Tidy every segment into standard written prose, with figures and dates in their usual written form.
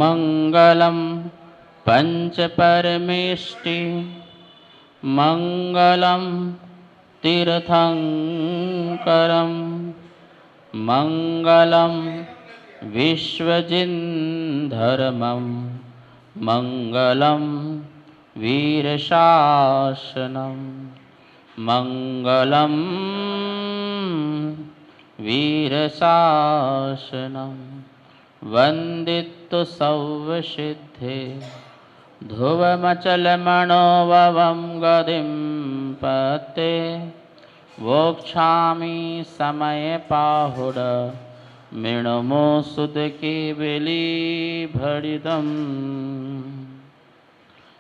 मङ्गलं पञ्चपरमेष्टि मङ्गलं तीर्थङ्करं मङ्गलं विश्वजिन्धर्मं मङ्गलं वीरशासनं मङ्गलं वीरशासनं वन्दितु सर्वसिद्धे ध्रुवमचलमणोभवं गतिं पते वोक्षामि समयपाहुड मृणमो सुदकेवली भरिदम्।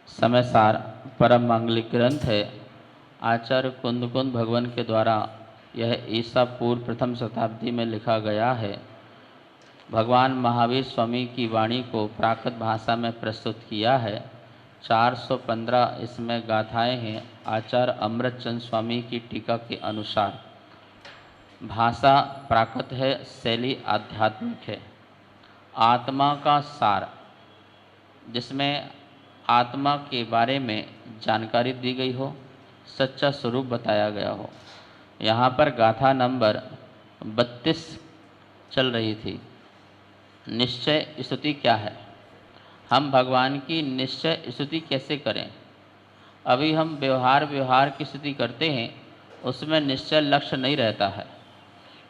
समयसार परम मांगलिक ग्रंथ है। आचार्य कुंद भगवान के द्वारा यह ईसा पूर्व प्रथम शताब्दी में लिखा गया है। भगवान महावीर स्वामी की वाणी को प्राकृत भाषा में प्रस्तुत किया है। 415 इसमें गाथाएं हैं। आचार्य अमृतचंद स्वामी की टीका के अनुसार भाषा प्राकृत है, शैली आध्यात्मिक है। आत्मा का सार, जिसमें आत्मा के बारे में जानकारी दी गई हो, सच्चा स्वरूप बताया गया हो। यहाँ पर गाथा नंबर 32 चल रही थी। निश्चय स्तुति क्या है? हम भगवान की निश्चय स्तुति कैसे करें? अभी हम व्यवहार की स्तुति करते हैं, उसमें निश्चय लक्ष्य नहीं रहता है।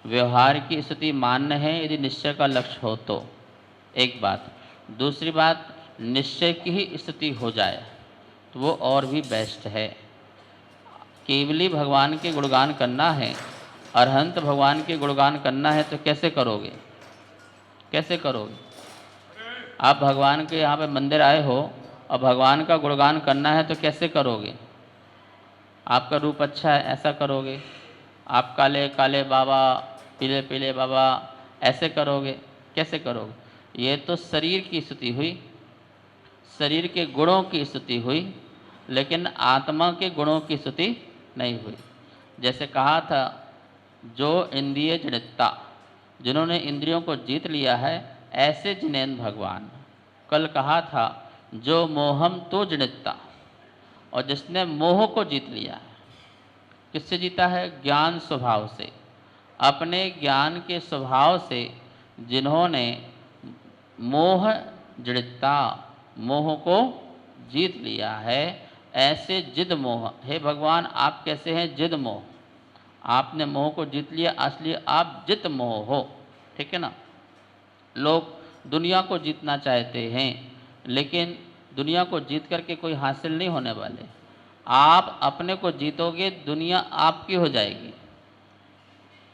व्यवहार की स्तुति मान्य है यदि निश्चय का लक्ष्य हो तो, एक बात। दूसरी बात, निश्चय की ही स्तुति हो जाए तो वो और भी बेस्ट है। केवली भगवान के गुणगान करना है, अरहंत भगवान के गुणगान करना है तो कैसे करोगे? कैसे करोगे? आप भगवान के यहाँ पे मंदिर आए हो और भगवान का गुणगान करना है तो कैसे करोगे? आपका रूप अच्छा है ऐसा करोगे? आप काले काले बाबा, पीले पीले बाबा, ऐसे करोगे? कैसे करोगे? ये तो शरीर की स्तुति हुई, शरीर के गुणों की स्तुति हुई, लेकिन आत्मा के गुणों की स्तुति नहीं हुई। जैसे कहा था, जो इंद्रिय जनिता, जिन्होंने इंद्रियों को जीत लिया है, ऐसे जिनेन्द्र भगवान। कल कहा था, जो मोहम तो जनिता, और जिसने मोह को जीत लिया है। किससे जीता है? ज्ञान स्वभाव से। अपने ज्ञान के स्वभाव से जिन्होंने मोह जड़िता, मोह को जीत लिया है, ऐसे जिद मोह। हे भगवान, आप कैसे हैं? जिद मोह। आपने मोह को जीत लिया, इसलिए आप जित मोह हो। ठीक है ना? लोग दुनिया को जीतना चाहते हैं, लेकिन दुनिया को जीत करके कोई हासिल नहीं होने वाले। आप अपने को जीतोगे, दुनिया आपकी हो जाएगी,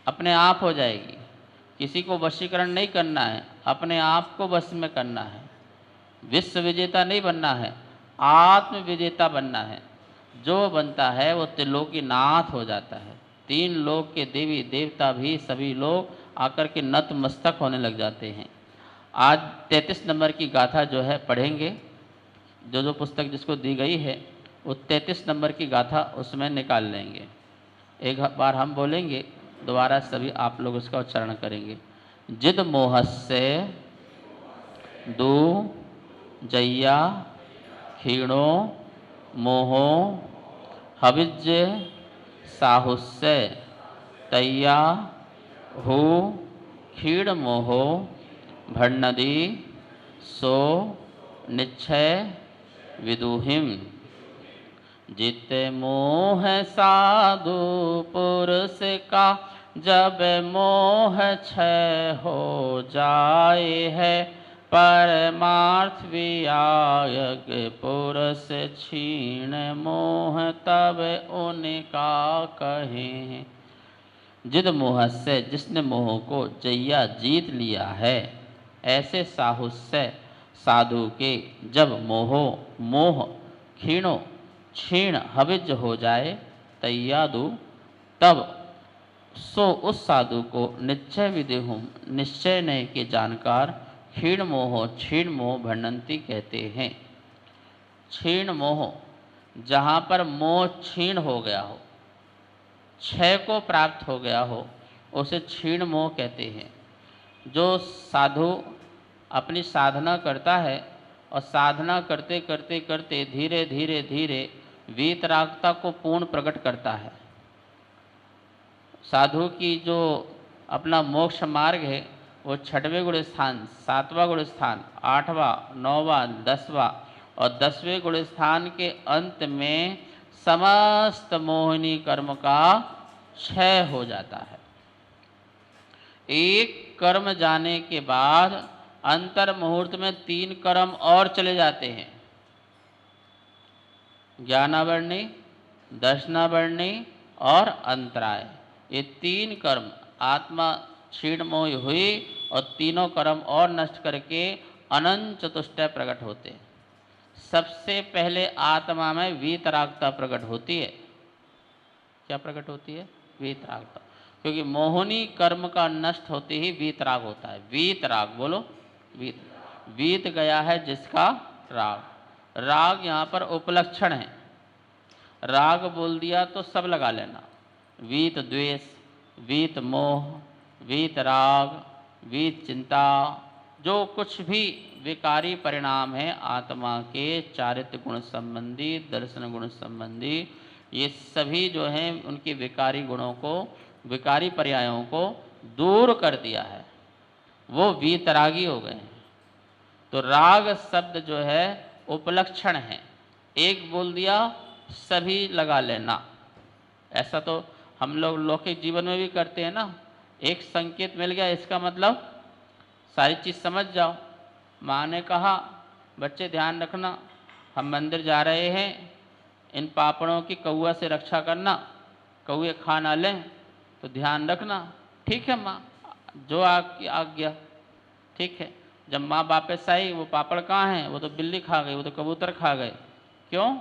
अपने आप हो जाएगी। किसी को वशीकरण नहीं करना है, अपने आप को वश में करना है। विश्व विजेता नहीं बनना है, आत्म विजेता बनना है। जो बनता है वो त्रिलोकीनाथ हो जाता है। 3 लोक के देवी देवता भी सभी लोग आकर के नतमस्तक होने लग जाते हैं। आज 33 नंबर की गाथा जो है पढ़ेंगे। जो पुस्तक जिसको दी गई है वो 33 नंबर की गाथा उसमें निकाल लेंगे। एक बार हम बोलेंगे, दोबारा सभी आप लोग उसका उच्चारण करेंगे। जिद मोहस्य दो जय्या क्षीणो मोहो हविज्य साहुस्य तय्या हो क्षीण मोहो भण्णदी सो निश्चय विदुहिम। जिते मोह साधु पुरुष का, जब मोह क्षय हो जाए है, परमार्थ वियायक पुरुष क्षीण मोह तब उनका कहें। जिद मोह से, जिसने मोह को जय्या जीत लिया है, ऐसे साहुस्य साधु के जब मोह क्षीणो क्षीण हविज हो जाए, तैयादु तब सो उस साधु को निश्चय विदेहूँ, निश्चय नय के जानकार क्षीण मोह भण्णंती कहते हैं। क्षीण मोह, जहाँ पर मोह क्षीण हो गया हो, क्षय को प्राप्त हो गया हो, उसे क्षीण मोह कहते हैं। जो साधु अपनी साधना करता है और साधना करते करते करते धीरे धीरे धीरे वीतरागता को पूर्ण प्रकट करता है। साधु की जो अपना मोक्ष मार्ग है वो 6वें गुण स्थान, 7वां गुण स्थान, 8वां, 9वां, 10वां और 10वें गुण स्थान के अंत में समस्त मोहिनी कर्म का क्षय हो जाता है। एक कर्म जाने के बाद अंतर मुहूर्त में 3 कर्म और चले जाते हैं। ज्ञानावरणी, दर्शनावरणी और अंतराय। ये 3 कर्म आत्मा क्षीण मोह हुई और तीनों कर्म और नष्ट करके अनंत चतुष्टय प्रकट होते हैं। सबसे पहले आत्मा में वीतरागता प्रकट होती है। क्या प्रकट होती है? वीतरागता। क्योंकि मोहनी कर्म का नष्ट होते ही वीतराग होता है। वीतराग बोलो, वीत गया है जिसका राग। राग यहाँ पर उपलक्षण है। राग बोल दिया तो सब लगा लेना। वीत द्वेष, वीत मोह, वीत राग, वीत चिंता, जो कुछ भी विकारी परिणाम है आत्मा के चारित्र गुण संबंधी, दर्शन गुण संबंधी, ये सभी जो हैं उनके विकारी गुणों को, विकारी पर्यायों को दूर कर दिया है। वो वीतरागी हो गए हैं। तो राग शब्द जो है उपलक्षण है। एक बोल दिया सभी लगा लेना। ऐसा तो हम लोग लौकिक जीवन में भी करते हैं ना। एक संकेत मिल गया, इसका मतलब सारी चीज़ समझ जाओ। माँ ने कहा बच्चे ध्यान रखना, हम मंदिर जा रहे हैं, इन पापड़ों की कौआ से रक्षा करना, कौए खा ना लें, तो ध्यान रखना। ठीक है माँ, जो आपकी आज्ञा। ठीक है। जब माँ वापस आई, वो पापड़ कहाँ हैं? वो तो बिल्ली खा गई, वो तो कबूतर खा गए। क्यों?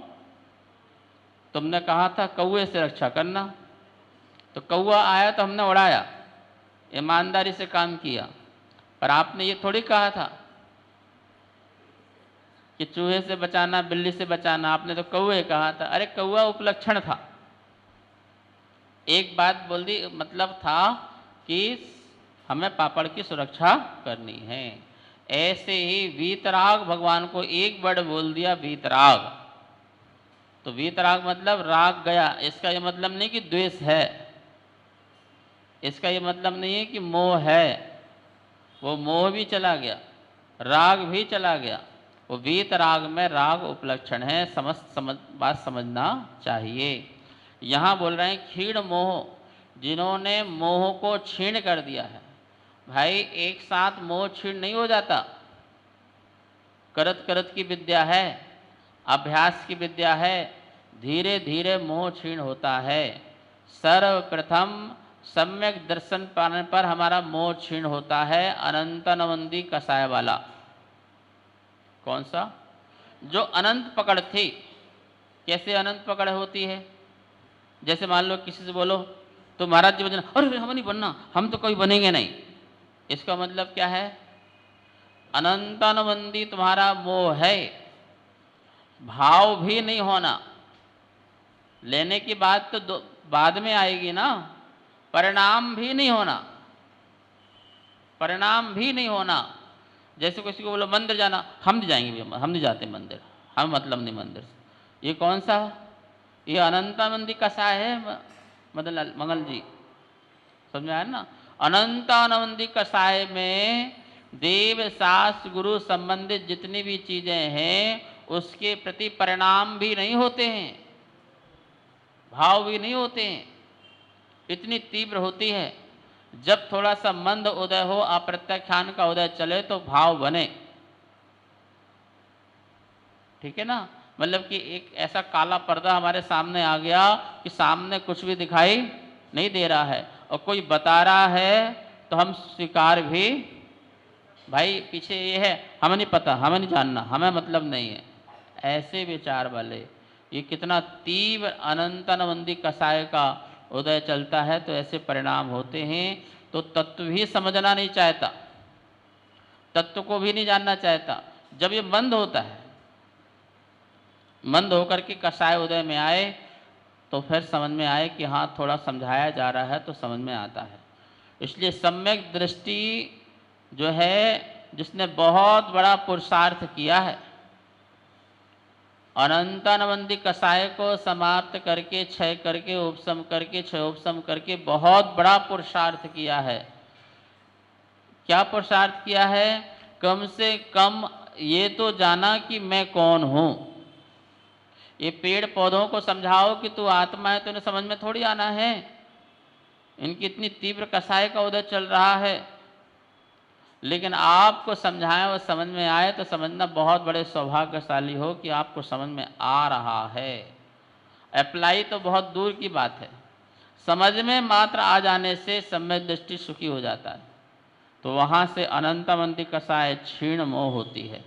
तुमने कहा था कौए से रक्षा करना। तो कौआ आया तो हमने उड़ाया, ईमानदारी से काम किया। पर आपने ये थोड़ी कहा था कि चूहे से बचाना, बिल्ली से बचाना। आपने तो कौए कहा था। अरे कौआ उपलक्षण था। एक बात बोल दी, मतलब था कि हमें पापड़ की सुरक्षा करनी है। ऐसे ही वीतराग, भगवान को एक वर्ड बोल दिया वीतराग। तो वीतराग मतलब राग गया। इसका ये मतलब नहीं कि द्वेष है, इसका ये मतलब नहीं है कि मोह है। वो मोह भी चला गया, राग भी चला गया। वो वीतराग में राग उपलक्षण है। बात समझना चाहिए। यहाँ बोल रहे हैं क्षीण मोह, जिन्होंने मोह को क्षीण कर दिया है। भाई एक साथ मोह क्षीण नहीं हो जाता। करत करत की विद्या है, अभ्यास की विद्या है। धीरे धीरे मोह क्षीण होता है। सर्वप्रथम सम्यक दर्शन पाने पर हमारा मोह क्षीण होता है। अनंतानवंदी कसाय वाला। कौन सा? जो अनंत पकड़ थी। कैसे अनंत पकड़ होती है? जैसे मान लो किसी से बोलो तो महाराज जी बजना, अरे हम नहीं बनना, हम तो कभी बनेंगे नहीं। इसका मतलब क्या है? अनंतानवंदी तुम्हारा मोह है। भाव भी नहीं होना। लेने की बात तो बाद में आएगी ना। परिणाम भी नहीं होना, परिणाम भी नहीं होना। जैसे किसी को बोलो मंदिर जाना, हम नहीं जाएंगे, हम नहीं जाते मंदिर, हम मतलब नहीं मंदिर से। ये कौन सा? ये अनंतानंदी कसाय है मदन मंगल जी। समझ में आया ना? अनंतानंदी कसाय में देव शास्त्र गुरु संबंधित जितनी भी चीजें हैं उसके प्रति परिणाम भी नहीं होते हैं, भाव भी नहीं होते हैं। इतनी तीव्र होती है। जब थोड़ा सा मंद उदय हो, अप्रत्याख्यान का उदय चले तो भाव बने। ठीक है ना? मतलब कि एक ऐसा काला पर्दा हमारे सामने आ गया कि सामने कुछ भी दिखाई नहीं दे रहा है और कोई बता रहा है तो हम स्वीकार भी, भाई पीछे ये है, हमें नहीं पता, हमें नहीं जानना, हमें मतलब नहीं है। ऐसे विचार वाले, ये कितना तीव्र अनंतानवंदी कसाय का उदय चलता है तो ऐसे परिणाम होते हैं। तो तत्व भी समझना नहीं चाहता, तत्व को भी नहीं जानना चाहता। जब ये मंद होता है, मंद होकर के कसाय उदय में आए तो फिर समझ में आए कि हाँ थोड़ा समझाया जा रहा है तो समझ में आता है। इसलिए सम्यक दृष्टि जो है जिसने बहुत बड़ा पुरुषार्थ किया है। अनंतानवंती कसाय को समाप्त करके, क्षय करके, उपशम करके, क्षयोपशम करके बहुत बड़ा पुरुषार्थ किया है। क्या पुरुषार्थ किया है? कम से कम ये तो जाना कि मैं कौन हूं। ये पेड़ पौधों को समझाओ कि तू आत्मा है, तो इन्हें समझ में थोड़ी आना है। इनकी इतनी तीव्र कसाय का उदय चल रहा है, लेकिन आपको समझाएं और समझ में आए तो समझना बहुत बड़े सौभाग्यशाली हो कि आपको समझ में आ रहा है। अप्लाई तो बहुत दूर की बात है, समझ में मात्र आ जाने से सम्यक दृष्टि सुखी हो जाता है। तो वहाँ से अनंतमंती कसाय क्षीण मोह होती है।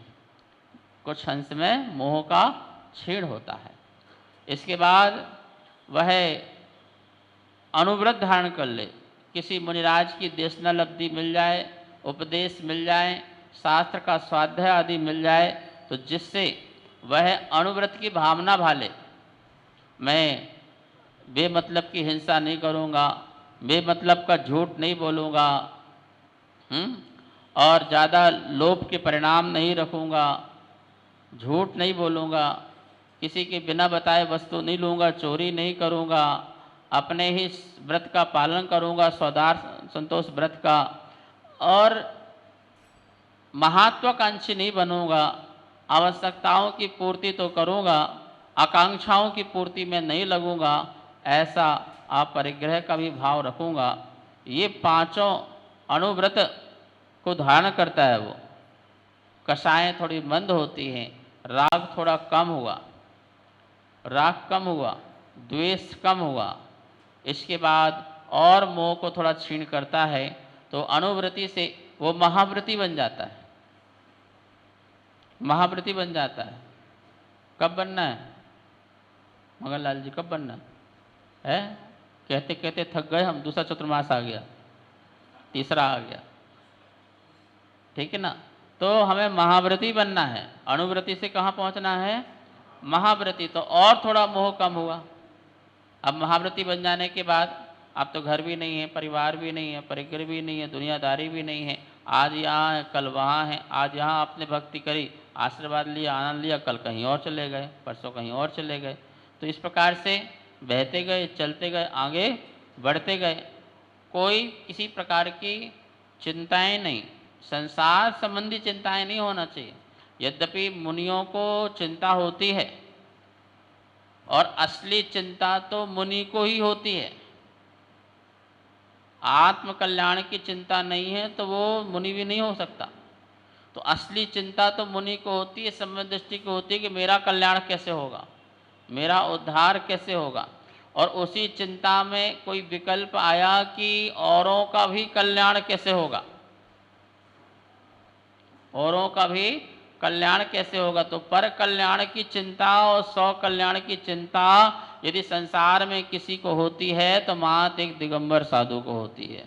कुछ अंश में मोह का क्षीण होता है। इसके बाद वह अनुव्रत धारण कर ले, किसी मुनिराज की देशनालब्धि मिल जाए, उपदेश मिल जाए, शास्त्र का स्वाध्याय आदि मिल जाए, तो जिससे वह अनुव्रत की भावना भाले। मैं बेमतलब की हिंसा नहीं करूँगा, बेमतलब का झूठ नहीं बोलूँगा, और ज़्यादा लोभ के परिणाम नहीं रखूँगा, झूठ नहीं बोलूँगा, किसी के बिना बताए वस्तु नहीं लूँगा, चोरी नहीं करूँगा, अपने ही व्रत का पालन करूँगा, सौदार संतोष व्रत का, और महत्वाकांक्षी नहीं बनूँगा, आवश्यकताओं की पूर्ति तो करूँगा, आकांक्षाओं की पूर्ति में नहीं लगूँगा, ऐसा अपरिग्रह का भी भाव रखूँगा। ये पांचों अनुव्रत को धारण करता है वो। कषायें थोड़ी मंद होती हैं, राग थोड़ा कम हुआ, राग कम हुआ, द्वेष कम हुआ, इसके बाद और मोह को थोड़ा क्षीण करता है, तो अनुव्रति से वो महाव्रति बन जाता है। महाव्रति बन जाता है। कब बनना है मगनलाल जी, कब बनना है? कहते कहते थक गए हम, दूसरा चतुर्मास आ गया, तीसरा आ गया, ठीक है ना। तो हमें महाव्रति बनना है। अनुव्रति से कहाँ पहुँचना है? महाव्रति। तो और थोड़ा मोह कम हुआ। अब महाव्रति बन जाने के बाद अब तो घर भी नहीं है, परिवार भी नहीं है, परिकर भी नहीं है, दुनियादारी भी नहीं है, आज यहाँ है कल वहाँ है, आज यहाँ आपने भक्ति करी, आशीर्वाद लिया, आनंद लिया, कल कहीं और चले गए, परसों कहीं और चले गए। तो इस प्रकार से बहते गए, चलते गए, आगे बढ़ते गए। कोई किसी प्रकार की चिंताएं नहीं, संसार संबंधी चिंताएं नहीं होना चाहिए। यद्यपि मुनियों को चिंता होती है, और असली चिंता तो मुनि को ही होती है। आत्म कल्याण की चिंता नहीं है तो वो मुनि भी नहीं हो सकता। तो असली चिंता तो मुनि को होती है, सम्यक दृष्टि को होती है कि मेरा कल्याण कैसे होगा, मेरा उद्धार कैसे होगा। और उसी चिंता में कोई विकल्प आया कि औरों का भी कल्याण कैसे होगा, औरों का भी कल्याण कैसे होगा। तो पर कल्याण की चिंता और स्व कल्याण की चिंता यदि संसार में किसी को होती है तो मात्र एक दिगंबर साधु को होती है।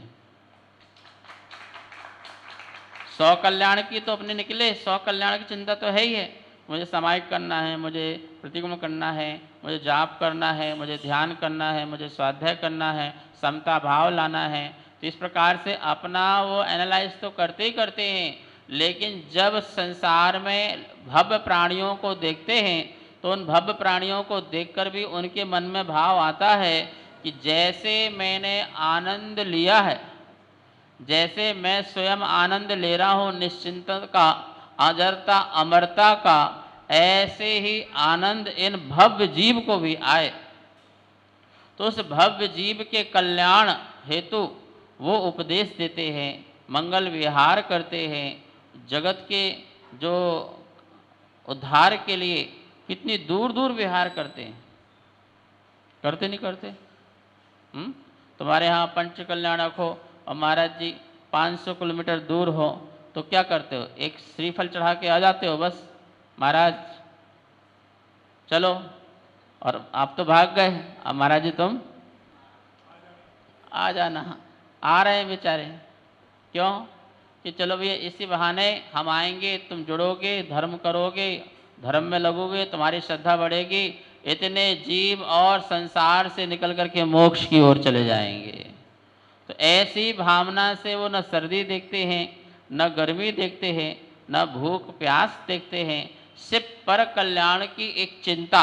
स्व कल्याण की तो अपने निकले, स्व कल्याण की चिंता तो है ही है। मुझे सामायिक करना है, मुझे प्रतिक्रमण करना है, मुझे जाप करना है, मुझे ध्यान करना है, मुझे स्वाध्याय करना है, समता भाव लाना है। तो इस प्रकार से अपना वो एनालाइज तो करते ही करते हैं, लेकिन जब संसार में भव्य प्राणियों को देखते हैं तो उन भव्य प्राणियों को देखकर भी उनके मन में भाव आता है कि जैसे मैंने आनंद लिया है, जैसे मैं स्वयं आनंद ले रहा हूँ निश्चिंतता का, अजरता अमरता का, ऐसे ही आनंद इन भव्य जीव को भी आए। तो उस भव्य जीव के कल्याण हेतु वो उपदेश देते हैं, मंगल विहार करते हैं, जगत के जो उद्धार के लिए कितनी दूर दूर विहार करते हैं। करते नहीं करते? तुम्हारे यहाँ पंच कल्याणक हो और महाराज जी 500 किलोमीटर दूर हो तो क्या करते हो? एक श्रीफल चढ़ा के आ जाते हो, बस महाराज चलो, और आप तो भाग गए, अब महाराज जी तुम आ जाना। आ रहे हैं बेचारे, क्यों? कि चलो भैया इसी बहाने हम आएंगे, तुम जुड़ोगे, धर्म करोगे, धर्म में लगोगे, तुम्हारी श्रद्धा बढ़ेगी, इतने जीव और संसार से निकल करके मोक्ष की ओर चले जाएंगे। तो ऐसी भावना से वो न सर्दी देखते हैं, न गर्मी देखते हैं, न भूख प्यास देखते हैं, सिर्फ पर कल्याण की एक चिंता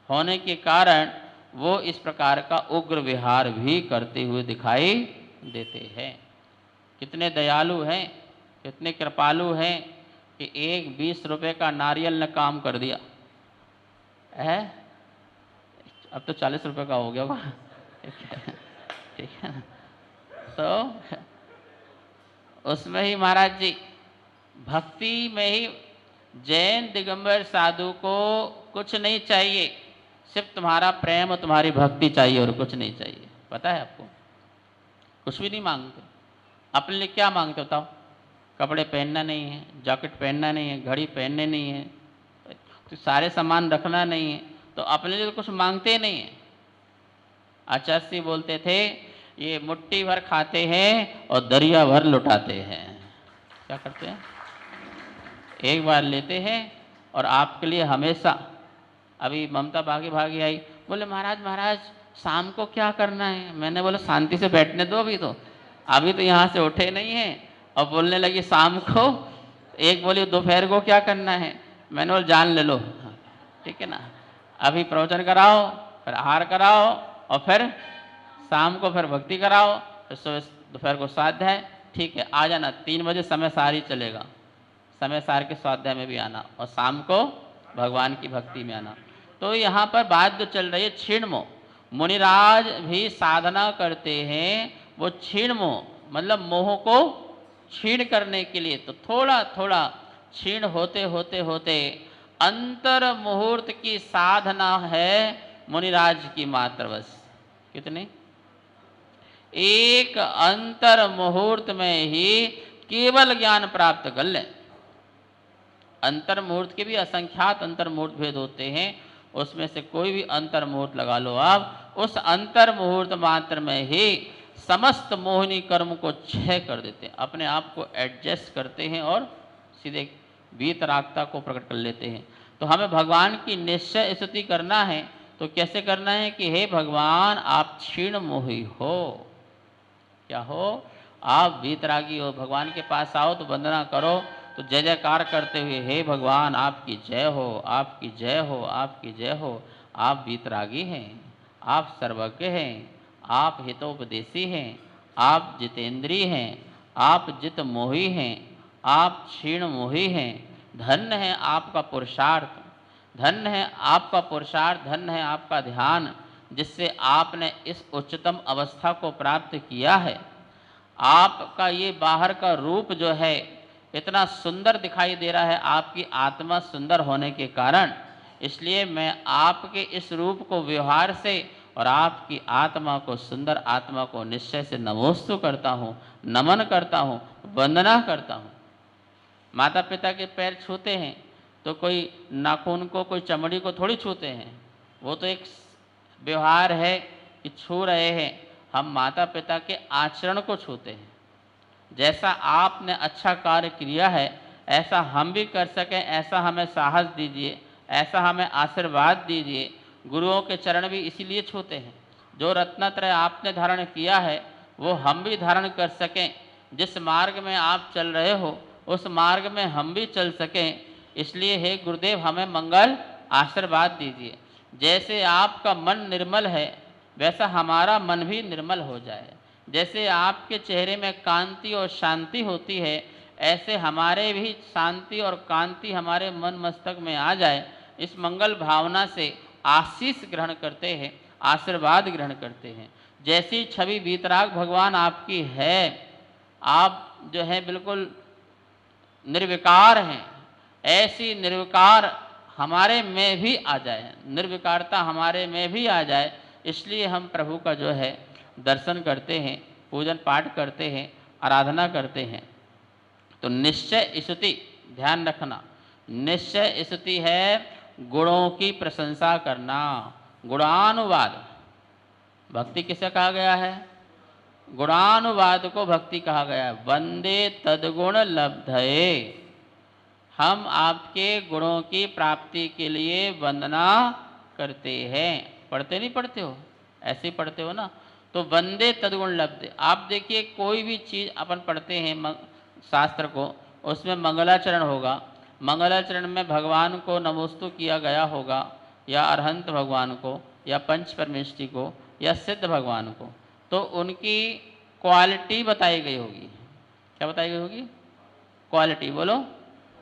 होने के कारण वो इस प्रकार का उग्र विहार भी करते हुए दिखाई देते हैं। कितने दयालु हैं, कितने कृपालु हैं कि एक 20 रुपए का नारियल ने काम कर दिया है। अब तो 40 रुपए का हो गया होगा। ठीक है ना। तो उसमें ही महाराज जी भक्ति में ही जैन दिगंबर साधु को कुछ नहीं चाहिए, सिर्फ तुम्हारा प्रेम और तुम्हारी भक्ति चाहिए और कुछ नहीं चाहिए। पता है आपको, कुछ भी नहीं मांगते। अपने लिए क्या मांगते बताओ? कपड़े पहनना नहीं है, जैकेट पहनना नहीं है, घड़ी पहनने नहीं है, तो सारे सामान रखना नहीं है, तो अपने लिए तो कुछ मांगते नहीं है। आचार्य जी बोलते थे ये मुट्ठी भर खाते हैं और दरिया भर लुटाते हैं। क्या करते हैं? एक बार लेते हैं और आपके लिए हमेशा। अभी ममता भागी भागी आई, बोले महाराज महाराज शाम को क्या करना है? मैंने बोला शांति से बैठने दो, अभी तो यहाँ से उठे नहीं हैं। और बोलने लगी शाम को। एक बोली दोपहर को क्या करना है? मैंने बोला जान ले लो। ठीक है ना, अभी प्रवचन कराओ, फिर आहार कराओ और फिर शाम को फिर भक्ति कराओ, फिर दोपहर को स्वाध्याय। ठीक है, आ जाना 3 बजे समय सार ही चलेगा, समय सार के स्वाध्याय में भी आना और शाम को भगवान की भक्ति में आना। तो यहाँ पर बात जो चल रही है क्षीण मोह, मुनिराज भी साधना करते हैं, वो क्षीण मोह मतलब मोह को क्षीण करने के लिए। तो थोड़ा थोड़ा क्षीण होते होते होते अंतर मुहूर्त की साधना है मुनिराज की मात्र बस। कितने? एक अंतर मुहूर्त में ही केवल ज्ञान प्राप्त कर लें। अंतर मुहूर्त के भी असंख्यात अंतर मुहूर्त भेद होते हैं, उसमें से कोई भी अंतर मुहूर्त लगा लो आप, उस अंतर मुहूर्त मात्र में ही समस्त मोहिनी कर्म को क्षय कर देते हैं, अपने आप को एडजस्ट करते हैं और सीधे वीतरागता को प्रकट कर लेते हैं। तो हमें भगवान की निश्चय स्तुति करना है। तो कैसे करना है कि हे भगवान आप क्षीण मोही हो। क्या हो? आप वीतरागी हो, भगवान के पास आओ तो वंदना करो, तो जय जयकार करते हुए हे भगवान आपकी जय हो, आपकी जय हो, आपकी जय हो। आप वीतरागी हैं, आप सर्वज्ञ हैं, आप हितोपदेशी हैं, आप जितेंद्रीय हैं, आप जित मोही हैं, आप क्षीण मोही हैं। धन्य है आपका पुरुषार्थ, धन्य है आपका पुरुषार्थ, धन्य है आपका ध्यान, जिससे आपने इस उच्चतम अवस्था को प्राप्त किया है। आपका ये बाहर का रूप जो है इतना सुंदर दिखाई दे रहा है आपकी आत्मा सुंदर होने के कारण, इसलिए मैं आपके इस रूप को व्यवहार से और आपकी आत्मा को, सुंदर आत्मा को निश्चय से नमोस्तु करता हूँ, नमन करता हूँ, वंदना करता हूँ। माता पिता के पैर छूते हैं तो कोई नाखून को, कोई चमड़ी को थोड़ी छूते हैं, वो तो एक व्यवहार है कि छू रहे हैं। हम माता पिता के आचरण को छूते हैं। जैसा आपने अच्छा कार्य किया है ऐसा हम भी कर सकें, ऐसा हमें साहस दीजिए, ऐसा हमें आशीर्वाद दीजिए। गुरुओं के चरण भी इसीलिए छूते हैं। जो रत्नत्रय आपने धारण किया है वो हम भी धारण कर सकें, जिस मार्ग में आप चल रहे हो उस मार्ग में हम भी चल सकें। इसलिए हे गुरुदेव हमें मंगल आशीर्वाद दीजिए। जैसे आपका मन निर्मल है वैसा हमारा मन भी निर्मल हो जाए। जैसे आपके चेहरे में कांति और शांति होती है ऐसे हमारे भी शांति और कांति हमारे मन मस्तक में आ जाए। इस मंगल भावना से आशीष ग्रहण करते हैं, आशीर्वाद ग्रहण करते हैं। जैसी छवि वीतराग भगवान आपकी है, आप जो है बिल्कुल निर्विकार हैं, ऐसी निर्विकार हमारे में भी आ जाए, निर्विकारता हमारे में भी आ जाए। इसलिए हम प्रभु का जो है दर्शन करते हैं, पूजन पाठ करते हैं, आराधना करते हैं। तो निश्चय स्तुति ध्यान रखना, निश्चय स्तुति है गुणों की प्रशंसा करना। गुणानुवाद भक्ति किसे कहा गया है? गुणानुवाद को भक्ति कहा गया है। वंदे तद्गुण लब्धये, हम आपके गुणों की प्राप्ति के लिए वंदना करते हैं। पढ़ते नहीं पढ़ते हो? ऐसे ही पढ़ते हो ना। तो वंदे तद्गुण लब्धे। आप देखिए कोई भी चीज़ अपन पढ़ते हैं शास्त्र को, उसमें मंगलाचरण होगा, मंगलाचरण में भगवान को नमोस्तु किया गया होगा, या अरहंत भगवान को, या पंच परमेष्टि को, या सिद्ध भगवान को, तो उनकी क्वालिटी बताई गई होगी। क्या बताई गई होगी? क्वालिटी। बोलो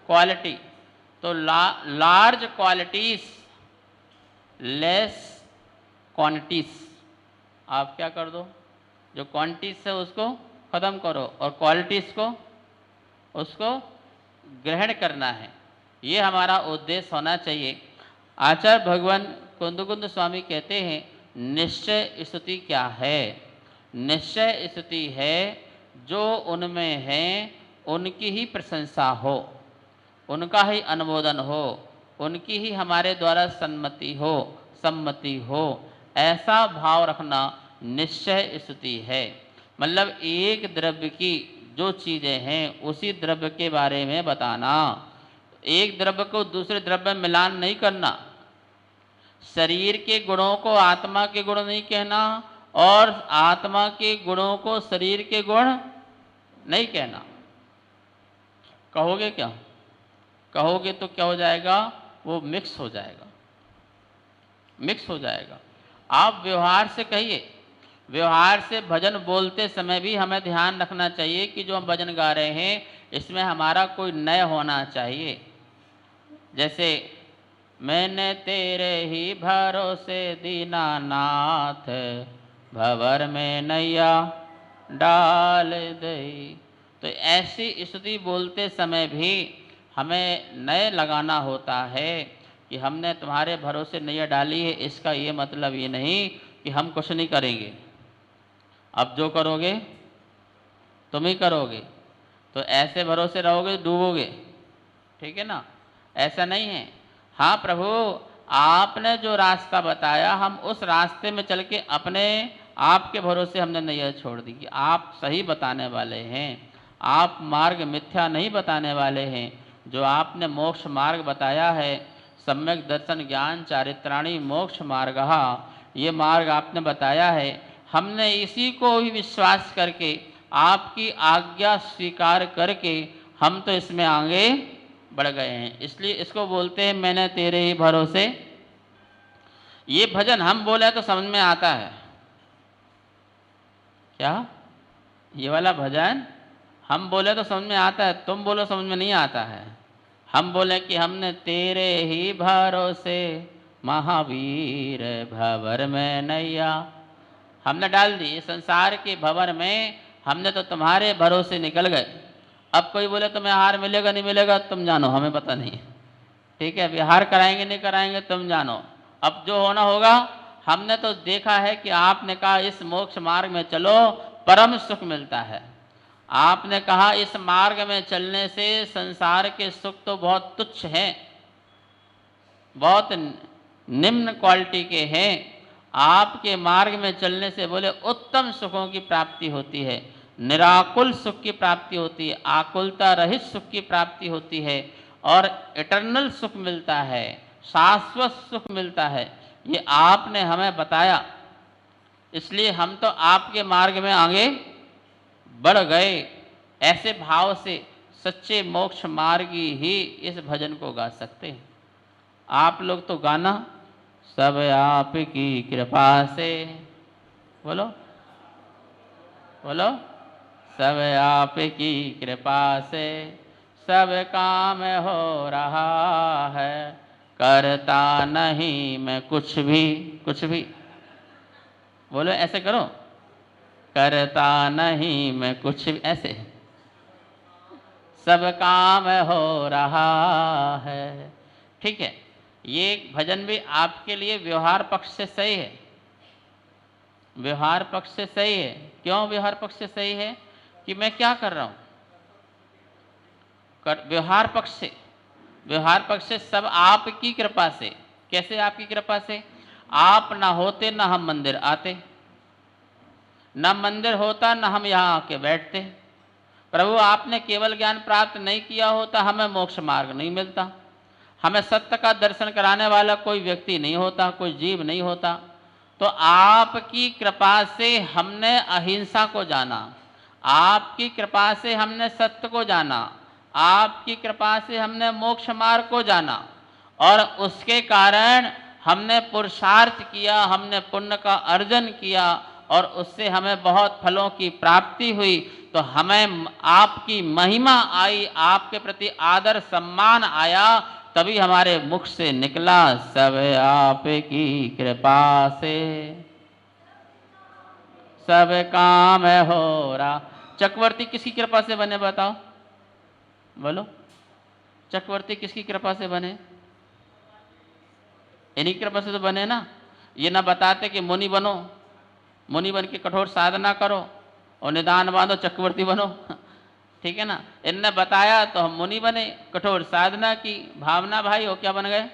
क्वालिटी। तो लार्ज क्वालिटीज लेस क्वांटिटीज। आप क्या कर दो, जो क्वांटिटीज है उसको ख़त्म करो और क्वालिटीज को उसको ग्रहण करना है। ये हमारा उद्देश्य होना चाहिए। आचार्य भगवान कुंद स्वामी कहते हैं निश्चय स्तुति क्या है? निश्चय स्तुति है जो उनमें है उनकी ही प्रशंसा हो, उनका ही अनुमोदन हो, उनकी ही हमारे द्वारा सम्मति हो, ऐसा भाव रखना निश्चय स्तुति है। मतलब एक द्रव्य की जो चीज़ें हैं उसी द्रव्य के बारे में बताना, एक द्रव्य को दूसरे द्रव्य में मिलान नहीं करना, शरीर के गुणों को आत्मा के गुण नहीं कहना और आत्मा के गुणों को शरीर के गुण नहीं कहना। कहोगे क्या? कहोगे तो क्या हो जाएगा? वो मिक्स हो जाएगा, मिक्स हो जाएगा। आप व्यवहार से कहिए, व्यवहार से भजन बोलते समय भी हमें ध्यान रखना चाहिए कि जो हम भजन गा रहे हैं इसमें हमारा कोई नय होना चाहिए। जैसे मैंने तेरे ही भरोसे दीनानाथ, भंवर में नैया डाल दई। तो ऐसी स्तुति बोलते समय भी हमें नए लगाना होता है कि हमने तुम्हारे भरोसे नैया डाली है। इसका ये मतलब ये नहीं कि हम कुछ नहीं करेंगे, अब जो करोगे तुम ही करोगे, तो ऐसे भरोसे रहोगे डूबोगे। ठीक है ना? ऐसा नहीं है। हाँ प्रभु, आपने जो रास्ता बताया हम उस रास्ते में चल के अपने आपके भरोसे हमने नैया छोड़ दी कि आप सही बताने वाले हैं, आप मार्ग मिथ्या नहीं बताने वाले हैं। जो आपने मोक्ष मार्ग बताया है, सम्यक दर्शन ज्ञान चारित्राणी मोक्ष मार्ग, ये मार्ग आपने बताया है, हमने इसी को ही विश्वास करके आपकी आज्ञा स्वीकार करके हम तो इसमें आगे बढ़ गए हैं। इसलिए इसको बोलते हैं मैंने तेरे ही भरोसे। ये भजन हम बोले तो समझ में आता है क्या? ये वाला भजन हम बोले तो समझ में आता है, तुम बोलो समझ में नहीं आता है। हम बोले कि हमने तेरे ही भरोसे महावीर भंवर में नैया, हमने डाल दी संसार के भंवर में, हमने तो तुम्हारे भरोसे निकल गए। अब कोई बोले तुम्हें हार मिलेगा नहीं मिलेगा तुम जानो, हमें पता नहीं। ठीक है, विहार कराएंगे नहीं कराएंगे तुम जानो, अब जो होना होगा। हमने तो देखा है कि आपने कहा इस मोक्ष मार्ग में चलो परम सुख मिलता है। आपने कहा इस मार्ग में चलने से संसार के सुख तो बहुत तुच्छ हैं, बहुत निम्न क्वालिटी के हैं। आपके मार्ग में चलने से बोले उत्तम सुखों की प्राप्ति होती है, निराकुल सुख की प्राप्ति होती है, आकुलता रहित सुख की प्राप्ति होती है और इटर्नल सुख मिलता है, शाश्वत सुख मिलता है। ये आपने हमें बताया, इसलिए हम तो आपके मार्ग में आगे बढ़ गए। ऐसे भाव से सच्चे मोक्ष मार्गी ही इस भजन को गा सकते हैं। आप लोग तो गाना सब आपकी कृपा से, बोलो बोलो, सब आपकी कृपा से सब काम हो रहा है, करता नहीं मैं कुछ भी, कुछ भी। बोलो ऐसे करो, करता नहीं मैं कुछ भी, ऐसे सब काम हो रहा है। ठीक है, ये भजन भी आपके लिए व्यवहार पक्ष से सही है, व्यवहार पक्ष से सही है। क्यों व्यवहार पक्ष से सही है? कि मैं क्या कर रहा हूँ व्यवहार पक्ष से, व्यवहार पक्ष से सब आपकी कृपा से। कैसे आपकी कृपा से? आप ना होते ना हम मंदिर आते, ना मंदिर होता ना हम यहाँ आके बैठते। प्रभु आपने केवल ज्ञान प्राप्त नहीं किया होता हमें मोक्ष मार्ग नहीं मिलता, हमें सत्य का दर्शन कराने वाला कोई व्यक्ति नहीं होता, कोई जीव नहीं होता। तो तो आपकी कृपा से हमने अहिंसा को जाना, आपकी कृपा से हमने सत्य को जाना, आपकी कृपा से हमने मोक्ष मार्ग को जाना, और उसके कारण हमने पुरुषार्थ किया, हमने पुण्य का अर्जन किया, और उससे हमें बहुत फलों की प्राप्ति हुई। तो हमें आपकी महिमा आई, आपके प्रति आदर सम्मान आया, तभी हमारे मुख से निकला सब आपकी कृपा से सब काम हो रहा। चक्रवर्ती किसकी कृपा से बने बताओ, बोलो, चक्रवर्ती किसकी कृपा से बने? इन्हीं कृपा से तो बने ना। ये ना बताते कि मुनि बनो, मुनि बन के कठोर साधना करो और निदान बांधो चक्रवर्ती बनो, ठीक है ना। इनने बताया तो हम मुनि बने, कठोर साधना की, भावना भाई हो क्या बन गए?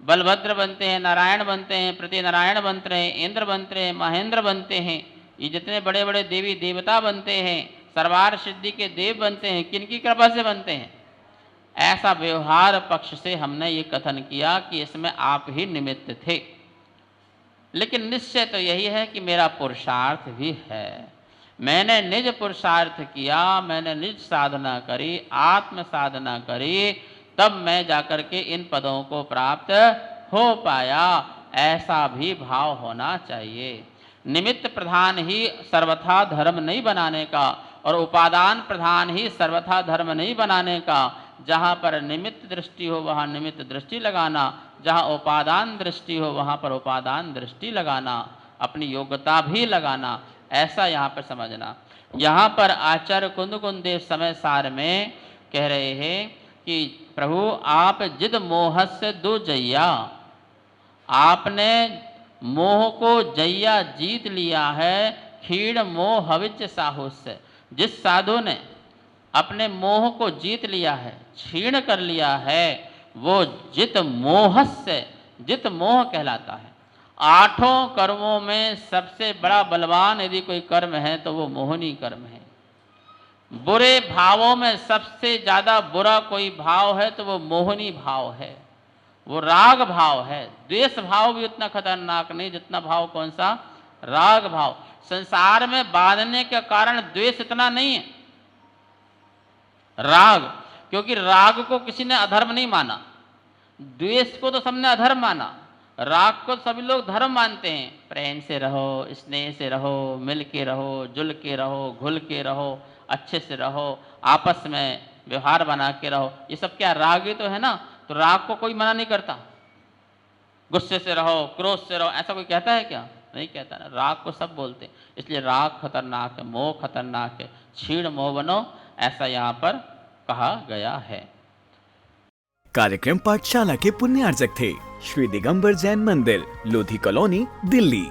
बलभद्र बनते हैं, नारायण बनते हैं, प्रति नारायण बनते हैं, इंद्र बनते हैं, महेंद्र बनते हैं, ये जितने बड़े बड़े देवी देवता बनते हैं, सर्वार सिद्धि के देव बनते हैं, किनकी कृपा से बनते हैं? ऐसा व्यवहार पक्ष से हमने ये कथन किया कि इसमें आप ही निमित्त थे। लेकिन निश्चय तो यही है कि मेरा पुरुषार्थ भी है, मैंने निज पुरुषार्थ किया, मैंने निज साधना करी, आत्म साधना करी, तब मैं जाकर के इन पदों को प्राप्त हो पाया। ऐसा भी भाव होना चाहिए। निमित्त प्रधान ही सर्वथा धर्म नहीं बनाने का, और उपादान प्रधान ही सर्वथा धर्म नहीं बनाने का। जहाँ पर निमित्त दृष्टि हो वहाँ निमित्त दृष्टि लगाना, जहाँ उपादान दृष्टि हो वहाँ पर उपादान दृष्टि लगाना, अपनी योग्यता भी लगाना, ऐसा यहाँ पर समझना। यहाँ पर आचार्य कुंद देव समय सार में कह रहे हैं कि प्रभु आप जिद मोह से दो जैया, आपने मोह को जैया जीत लिया है, क्षीण मोह हविच साहुस्य। जिस साधु ने अपने मोह को जीत लिया है, क्षीण कर लिया है, वो जित मोह से, जित मोह कहलाता है। आठों कर्मों में सबसे बड़ा बलवान यदि कोई कर्म है तो वो मोहनी कर्म है। बुरे भावों में सबसे ज्यादा बुरा कोई भाव है तो वो मोहनी भाव है, वो राग भाव है। द्वेष भाव भी उतना खतरनाक नहीं जितना भाव कौन सा? राग भाव। संसार में बांधने के कारण द्वेष इतना नहीं है, राग, क्योंकि राग को किसी ने अधर्म नहीं माना, द्वेष को तो सबने अधर्म माना, राग को सभी लोग धर्म मानते हैं। प्रेम से रहो, स्नेह से रहो, मिल के रहो, जुल के रहो, घुल के रहो, अच्छे से रहो, आपस में व्यवहार बना के रहो, ये सब क्या राग ही तो है ना। तो राग को कोई मना नहीं करता, गुस्से से रहो, क्रोध से रहो, ऐसा कोई कहता है क्या? नहीं कहता ना। राग को सब बोलते हैं, इसलिए राग खतरनाक है, मोह खतरनाक है, क्षीण मोह बनो, ऐसा यहाँ पर कहा गया है। कार्यक्रम पाठशाला के पुण्यार्जक थे श्री दिगंबर जैन मंदिर, लोधी कॉलोनी, दिल्ली।